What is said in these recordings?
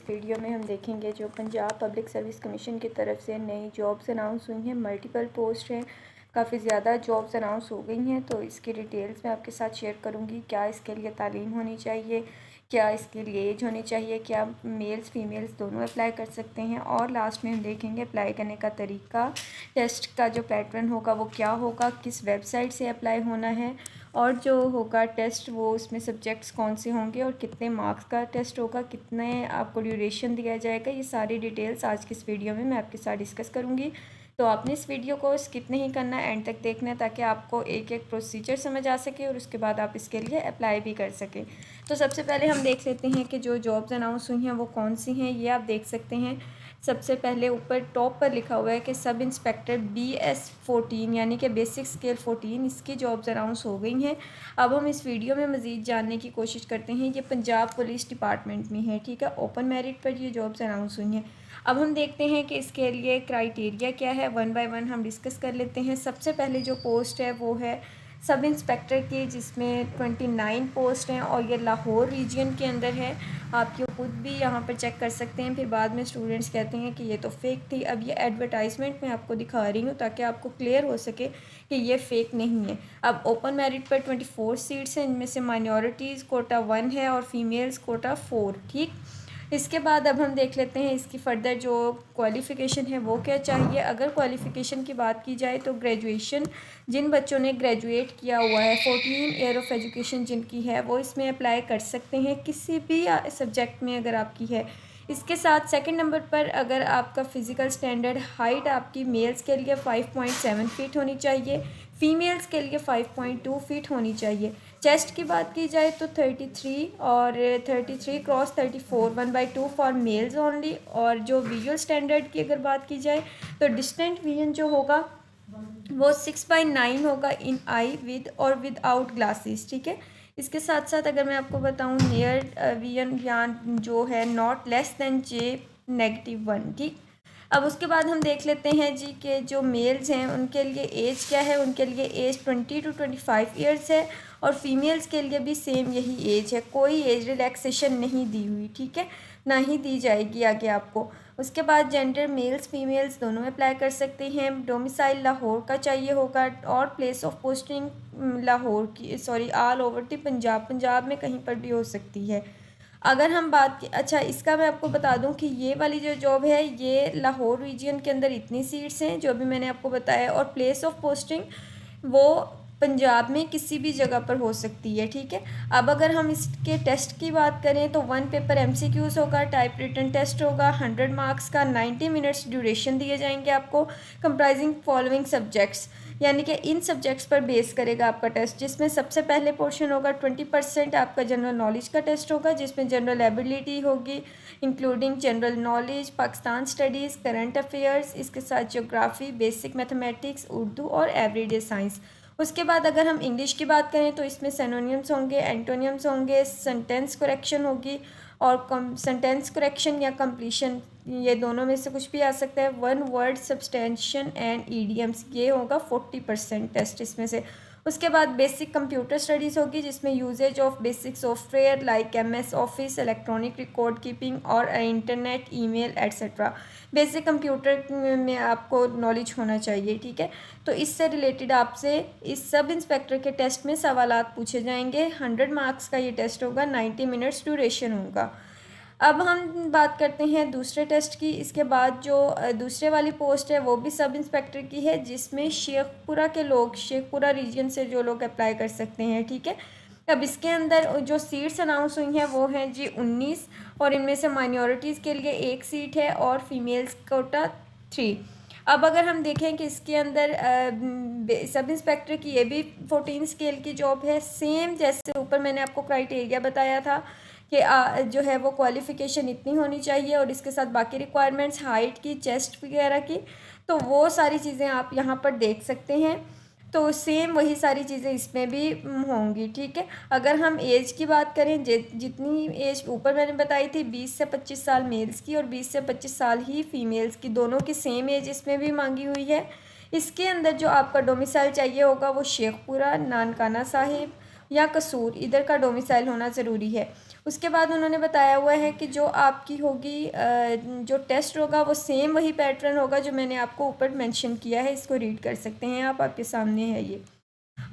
Video में हम देखेंगे जो पंजाब पब्लिक सर्विस कमीशन की तरफ से नई जॉब्स अनाउंस हुई हैं। मल्टीपल पोस्ट हैं, काफ़ी ज़्यादा जॉब्स अनाउंस हो गई हैं, तो इसकी डिटेल्स मैं आपके साथ शेयर करूंगी। क्या इसके लिए तालीम होनी चाहिए, क्या इसके लिए एज होनी चाहिए, क्या मेल्स फीमेल्स दोनों अप्लाई कर सकते हैं, और लास्ट में हम देखेंगे अप्लाई करने का तरीका, टेस्ट का जो पैटर्न होगा वो क्या होगा, किस वेबसाइट से अप्लाई होना है, और जो होगा टेस्ट वो उसमें सब्जेक्ट्स कौन से होंगे और कितने मार्क्स का टेस्ट होगा, कितने आपको ड्यूरेशन दिया जाएगा। ये सारी डिटेल्स आज की इस वीडियो में मैं आपके साथ डिस्कस करूँगी। तो आपने इस वीडियो को स्किप नहीं करना है, एंड तक देखना है, ताकि आपको एक एक प्रोसीजर समझ आ सके और उसके बाद आप इसके लिए अप्लाई भी कर सकें। तो सबसे पहले हम देख लेते हैं कि जो जॉब्स अनाउंस हुई हैं वो कौन सी हैं। ये आप देख सकते हैं, सबसे पहले ऊपर टॉप पर लिखा हुआ है कि सब इंस्पेक्टर BS14 यानी कि बेसिक स्केल 14, इसकी जॉब्स अनाउंस हो गई हैं। अब हम इस वीडियो में मज़ीद जानने की कोशिश करते हैं। ये पंजाब पुलिस डिपार्टमेंट में है, ठीक है। ओपन मेरिट पर ये जॉब्स अनाउंस हुई हैं। अब हम देखते हैं कि इसके लिए क्राइटेरिया क्या है, वन बाय वन हम डिस्कस कर लेते हैं। सबसे पहले जो पोस्ट है वो है सब इंस्पेक्टर की, जिसमें 29 पोस्ट हैं और ये लाहौर रीजन के अंदर है। आप ये खुद भी यहाँ पर चेक कर सकते हैं। फिर बाद में स्टूडेंट्स कहते हैं कि ये तो फेक थी। अब ये एडवर्टाइजमेंट मैं आपको दिखा रही हूँ ताकि आपको क्लियर हो सके कि ये फेक नहीं है। अब ओपन मेरिट पर 24 सीट्स हैं, इनमें से माइनॉरिटीज़ कोटा 1 है और फीमेल्स कोटा 4, ठीक। इसके बाद अब हम देख लेते हैं इसकी फ़र्दर जो क्वालिफ़िकेशन है वो क्या चाहिए। अगर क्वालिफ़िकेशन की बात की जाए तो ग्रेजुएशन, जिन बच्चों ने ग्रेजुएट किया हुआ है, 14 ईयर ऑफ एजुकेशन जिनकी है वो इसमें अप्लाई कर सकते हैं, किसी भी सब्जेक्ट में अगर आपकी है। इसके साथ सेकंड नंबर पर अगर आपका फ़िज़िकल स्टैंडर्ड, हाइट आपकी मेल्स के लिए 5.7 फीट होनी चाहिए, फ़ीमेल्स के लिए 5.2 फीट होनी चाहिए। चेस्ट की बात की जाए तो 33 और 33 क्रॉस 34 1/2 फॉर मेल्स ओनली। और जो विजुअल स्टैंडर्ड की अगर बात की जाए तो डिस्टेंट विजन जो होगा वो 6/9 होगा इन आई विद और विदाउट ग्लासेस, ठीक है। इसके साथ साथ अगर मैं आपको बताऊं नियर विजन या जो है नॉट लेस देन J-1, ठीक। अब उसके बाद हम देख लेते हैं जी कि जो मेल्स हैं उनके लिए एज क्या है। उनके लिए एज 20 to 25 ईयर्स है और फीमेल्स के लिए भी सेम यही एज है। कोई एज रिलैक्सेशन नहीं दी हुई, ठीक है, ना ही दी जाएगी आगे आपको। उसके बाद जेंडर मेल्स फीमेल्स दोनों अप्लाई कर सकते हैं। डोमिसाइल लाहौर का चाहिए होगा और प्लेस ऑफ पोस्टिंग लाहौर की, sorry all over the Punjab, Punjab में कहीं पर भी हो सकती है। अगर हम बात की, अच्छा इसका मैं आपको बता दूं कि ये वाली जो जॉब है ये लाहौर रीजन के अंदर इतनी सीट्स हैं जो भी मैंने आपको बताया, और प्लेस ऑफ पोस्टिंग वो पंजाब में किसी भी जगह पर हो सकती है, ठीक है। अब अगर हम इसके टेस्ट की बात करें तो 1 पेपर MCQs होगा, टाइप रिटन टेस्ट होगा 100 मार्क्स का, 90 मिनट्स ड्यूरेशन दिए जाएंगे आपको, कंप्राइजिंग फॉलोइंग सब्जेक्ट्स, यानी कि इन सब्जेक्ट्स पर बेस करेगा आपका टेस्ट। जिसमें सबसे पहले पोर्शन होगा 20% आपका जनरल नॉलेज का टेस्ट होगा, जिसमें जनरल एबिलिटी होगी including general knowledge, Pakistan studies, current affairs, इसके साथ ज्योग्राफी, बेसिक मैथमेटिक्स, उर्दू और एवरीडे साइंस। उसके बाद अगर हम इंग्लिश की बात करें तो इसमें सिनोनिम्स होंगे, एंटोनिम्स होंगे, सेंटेंस करेक्शन होगी और सेंटेंस करेक्शन या कंप्लीशन, ये दोनों में से कुछ भी आ सकता है। वन वर्ड सब्सटेंशन एंड ईडियम्स, ये होगा 40% टेस्ट इसमें से। उसके बाद बेसिक कंप्यूटर स्टडीज़ होगी, जिसमें usages of basic software like MS office, electronic record keeping और internet, email etcetera. Basic computer में आपको नॉलेज होना चाहिए, ठीक है। तो इससे रिलेटेड आपसे इस सब इंस्पेक्टर के टेस्ट में सवालात पूछे जाएंगे। 100 मार्क्स का ये टेस्ट होगा, 90 मिनट्स ड्यूरेशन होगा। अब हम बात करते हैं दूसरे टेस्ट की। इसके बाद जो दूसरे वाली पोस्ट है वो भी सब इंस्पेक्टर की है, जिसमें शेखपुरा के लोग, शेखपुरा रीजन से जो लोग अप्लाई कर सकते हैं, ठीक है। अब इसके अंदर जो सीट्स अनाउंस हुई हैं वो हैं जी 19, और इनमें से माइनॉरिटीज़ के लिए 1 सीट है और फीमेल्स कोटा 3। अब अगर हम देखें कि इसके अंदर सब इंस्पेक्टर की ये भी 14 स्केल की जॉब है, सेम जैसे ऊपर मैंने आपको क्राइटेरिया बताया था कि जो है वो क्वालिफ़िकेशन इतनी होनी चाहिए और इसके साथ बाकी रिक्वायरमेंट्स हाइट की, चेस्ट वगैरह की, तो वो सारी चीज़ें आप यहाँ पर देख सकते हैं। तो सेम वही सारी चीज़ें इसमें भी होंगी, ठीक है। अगर हम एज की बात करें, जितनी एज ऊपर मैंने बताई थी 20 से 25 साल मेल्स की और 20 से 25 साल ही फीमेल्स की, दोनों की सेम एज इसमें भी मांगी हुई है। इसके अंदर जो आपका डोमिसाइल चाहिए होगा वो शेखपुरा, नानकाना साहिब या कसूर, इधर का डोमिसाइल होना ज़रूरी है। उसके बाद उन्होंने बताया हुआ है कि जो आपकी होगी जो टेस्ट होगा वो सेम वही पैटर्न होगा जो मैंने आपको ऊपर मेंशन किया है। इसको रीड कर सकते हैं आप, आपके सामने है ये।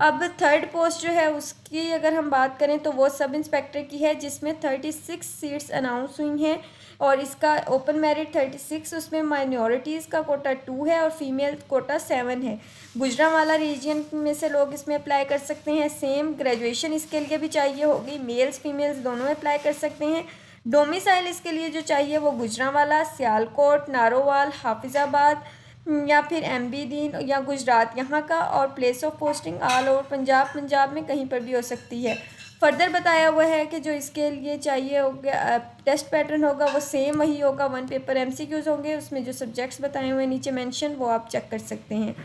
अब थर्ड पोस्ट जो है उसकी अगर हम बात करें तो वो सब इंस्पेक्टर की है, जिसमें 36 सीट्स अनाउंस हुई हैं और इसका ओपन मेरिट 36, उसमें माइनॉरिटीज़ का कोटा 2 है और फीमेल कोटा 7 है। गुजरांवाला रीजन में से लोग इसमें अप्लाई कर सकते हैं। सेम ग्रेजुएशन इसके लिए भी चाहिए होगी, मेल्स फीमेल्स दोनों अप्लाई कर सकते हैं। डोमिसाइल इसके लिए जो चाहिए वो गुजरांवाला, सियालकोट, नारोवाल, हाफिज़ाबाद या फिर एमबी दीन या गुजरात यहाँ का, और place of posting all over Punjab, Punjab में कहीं पर भी हो सकती है। फर्दर बताया हुआ है कि जो इसके लिए चाहिए होगा टेस्ट पैटर्न होगा वो सेम वही होगा, 1 पेपर एमसीक्यूज होंगे। उसमें जो सब्जेक्ट्स बताए हुए हैं नीचे मेंशन, वो आप चेक कर सकते हैं।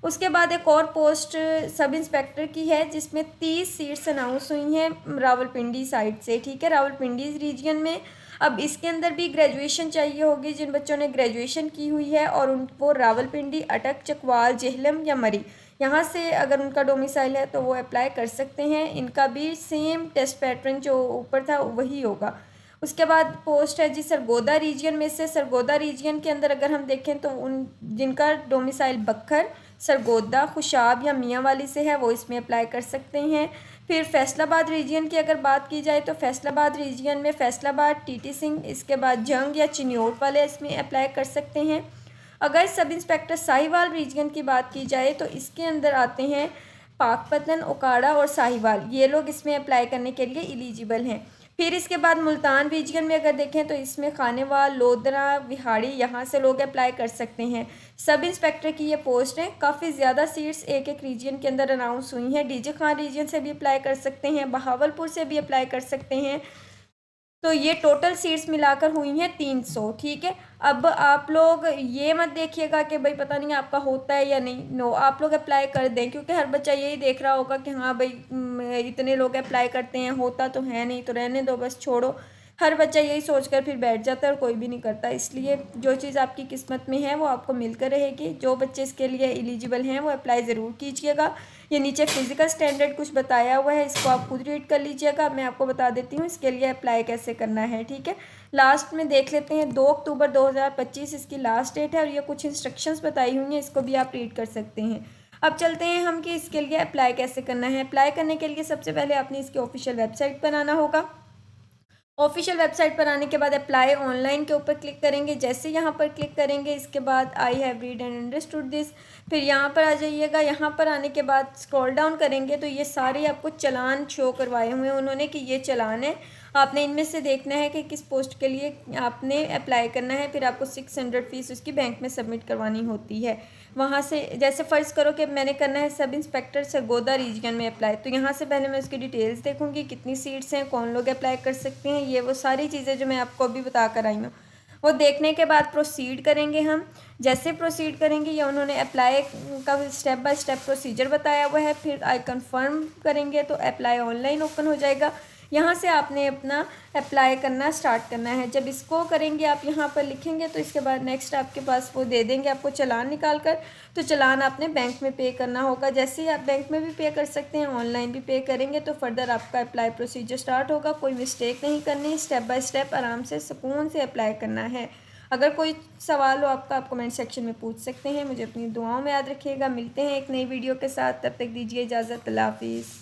उसके बाद एक और पोस्ट सब इंस्पेक्टर की है जिसमें 30 सीट्स अनाउंस हुई हैं रावलपिंडी साइड से, ठीक है, रावलपिंडी रीजन में। अब इसके अंदर भी ग्रेजुएशन चाहिए होगी जिन बच्चों ने ग्रेजुएशन की हुई है और वो रावलपिंडी, अटक, चकवाल, जेहलम या मरी यहाँ से अगर उनका डोमिसाइल है तो वो अप्लाई कर सकते हैं। इनका भी सेम टेस्ट पैटर्न जो ऊपर था वही होगा। उसके बाद पोस्ट है जी सरगोदा रीजन में से। सरगोदा रीजन के अंदर अगर हम देखें तो उन जिनका डोमिसाइल बक्खर, सरगोदा, खुशाब या मियाँ वाली से है वो इसमें अप्लाई कर सकते हैं। फिर फैसलाबाद रीजन की अगर बात की जाए तो फैसलाबाद रीजन में फैसलाबाद, टीटी सिंह, इसके बाद जंग या चिन्योट वाले इसमें अप्लाई कर सकते हैं। अगर सब इंस्पेक्टर साहिवाल रीजन की बात की जाए तो इसके अंदर आते हैं पाकपतन, ओकाड़ा और साहिवाल, ये लोग इसमें अप्लाई करने के लिए एलिजिबल हैं। फिर इसके बाद मुल्तान रीजन में अगर देखें तो इसमें खानेवाल, लोधरा, विहाड़ी यहाँ से लोग अप्लाई कर सकते हैं। सब इंस्पेक्टर की ये पोस्ट है। काफ़ी ज़्यादा सीट्स एक एक रीजन के अंदर अनाउंस हुई हैं। डीजे खान रीजन से भी अप्लाई कर सकते हैं, बहावलपुर से भी अप्लाई कर सकते हैं। तो ये टोटल सीट्स मिलाकर हुई हैं 300, ठीक है। अब आप लोग ये मत देखिएगा कि भाई पता नहीं आपका होता है या नहीं, नो, आप लोग अप्लाई कर दें क्योंकि हर बच्चा यही देख रहा होगा कि हाँ भाई इतने लोग अप्लाई करते हैं, होता तो है नहीं, तो रहने दो, बस छोड़ो। हर बच्चा यही सोचकर फिर बैठ जाता है और कोई भी नहीं करता। इसलिए जो चीज़ आपकी किस्मत में है वो आपको मिलकर रहेगी। जो बच्चे इसके लिए एलिजिबल हैं वो अप्लाई ज़रूर कीजिएगा। ये नीचे फिजिकल स्टैंडर्ड कुछ बताया हुआ है, इसको आप खुद रीड कर लीजिएगा। मैं आपको बता देती हूँ इसके लिए अप्लाई कैसे करना है, ठीक है। लास्ट में देख लेते हैं 2 अक्टूबर 2025 इसकी लास्ट डेट है और ये कुछ इंस्ट्रक्शंस बताई हुई हैं, इसको भी आप रीड कर सकते हैं। अब चलते हैं हम कि इसके लिए अप्लाई कैसे करना है। अप्लाई करने के लिए सबसे पहले आपने इसकी ऑफिशियल वेबसाइट पर आना होगा। ऑफिशियल वेबसाइट पर आने के बाद अप्लाई ऑनलाइन के ऊपर क्लिक करेंगे। जैसे यहाँ पर क्लिक करेंगे इसके बाद I have read and understood this, फिर यहाँ पर आ जाइएगा। यहाँ पर आने के बाद स्क्रॉल डाउन करेंगे तो ये सारे आपको चालान शो करवाए हुए हैं उन्होंने कि ये चालान है। आपने इनमें से देखना है कि किस पोस्ट के लिए आपने अप्लाई करना है। फिर आपको 600 फीस उसकी बैंक में सबमिट करवानी होती है। वहाँ से जैसे फ़र्ज़ करो कि मैंने करना है सब इंस्पेक्टर सरगोदा रीजन में अप्लाई, तो यहाँ से पहले मैं उसकी डिटेल्स देखूँगी, कितनी सीट्स हैं, कौन लोग अप्लाई कर सकते हैं, ये वो सारी चीज़ें जो मैं आपको अभी बता कर आई हूँ। वो देखने के बाद प्रोसीड करेंगे हम। जैसे प्रोसीड करेंगे या उन्होंने अप्लाई का स्टेप बाय स्टेप प्रोसीजर बताया हुआ है, फिर आई कन्फर्म करेंगे तो अप्लाई ऑनलाइन ओपन हो जाएगा। यहाँ से आपने अपना अप्लाई करना स्टार्ट करना है। जब इसको करेंगे आप यहाँ पर लिखेंगे तो इसके बाद नेक्स्ट आपके पास वो दे देंगे आपको चालान निकाल कर, तो चालान आपने बैंक में पे करना होगा। जैसे ही आप बैंक में भी पे कर सकते हैं, ऑनलाइन भी पे करेंगे तो फर्दर आपका अप्लाई प्रोसीजर स्टार्ट होगा। कोई मिस्टेक नहीं करनी, स्टेप बाय स्टेप आराम से सुकून से अप्लाई करना है। अगर कोई सवाल हो आपका, आप कमेंट सेक्शन में पूछ सकते हैं। मुझे अपनी दुआओं में याद रखिएगा। मिलते हैं एक नई वीडियो के साथ, तब तक दीजिए इजाज़त। अल्लाह हाफिज़।